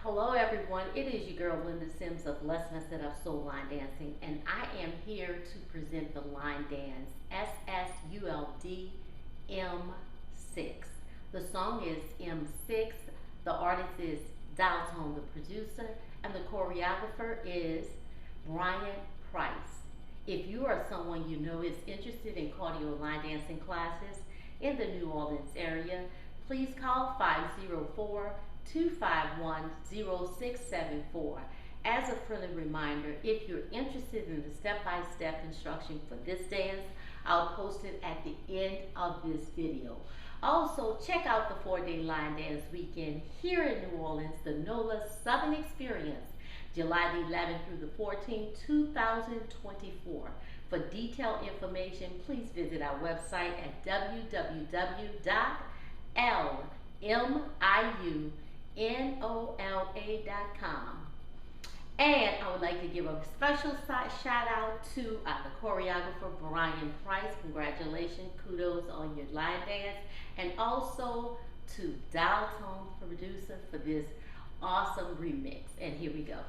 Hello everyone, it is your girl Linda Sims of Let's Mess It Up Soul Line Dancing, and I am here to present the line dance Ssuld M6. The song is M6, the artist is Dalton, the producer, and the choreographer is BRYAN. If you are someone you know is interested in cardio line dancing classes in the New Orleans area, please call 504-251-0674. As a friendly reminder, if you're interested in the step-by-step instruction for this dance, I'll post it at the end of this video. Also, check out the 4-day line dance weekend here in New Orleans, the NOLA Southern Experience, July the 11th through the 14th, 2024. For detailed information, please visit our website at www.LMIUNOLA.com. And I would like to give a special shout out to the choreographer BRYAN. Congratulations, kudos on your line dance, and also to Dalton, producer, for this awesome remix. And here we go.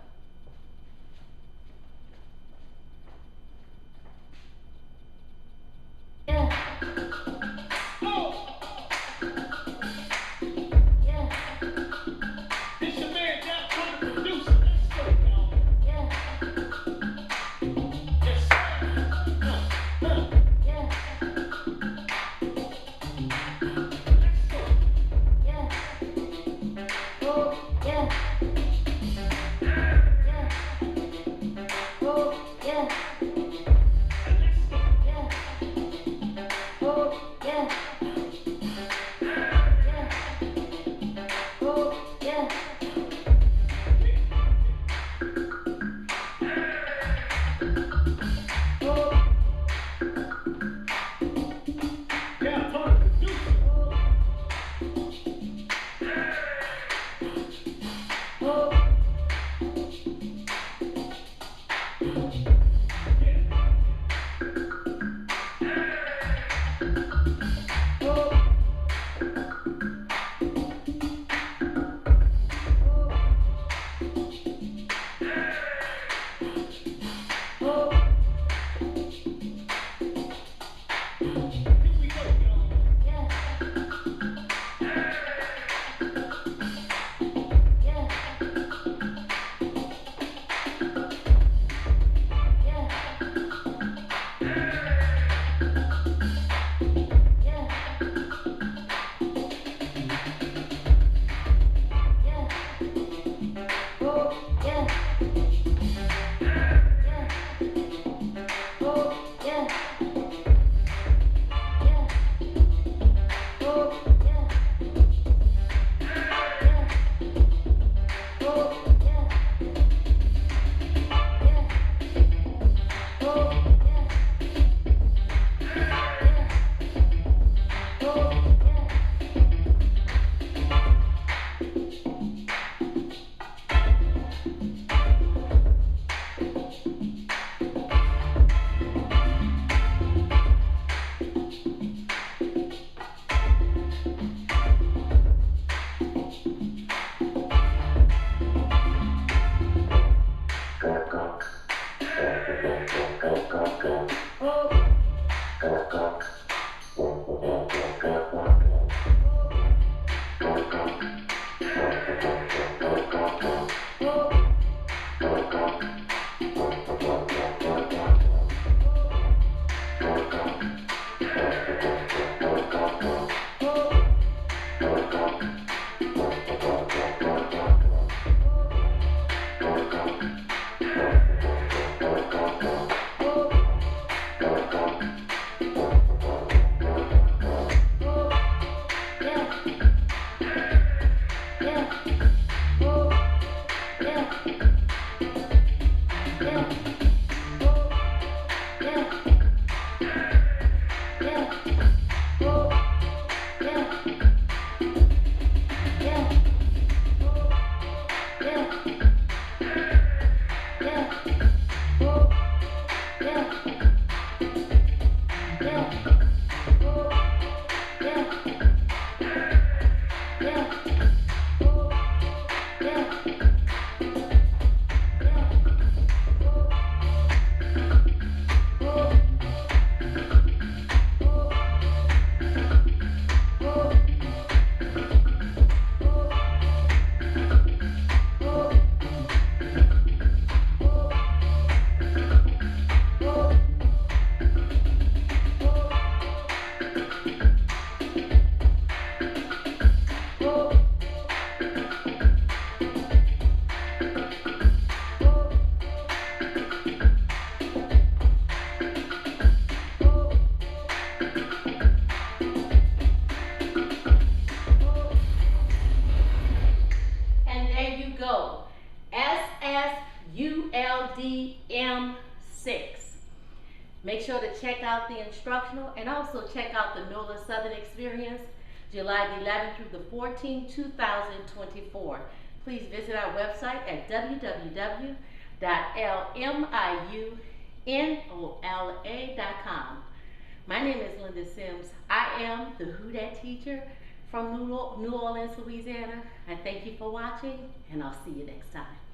ULDM6. Make sure to check out the instructional and also check out the NOLA Southern Experience, July 11th through the 14th, 2024. Please visit our website at www.LMIUNOLA.com. My name is Linda Sims. I am the Who Dat teacher from New Orleans, Louisiana. I thank you for watching, and I'll see you next time.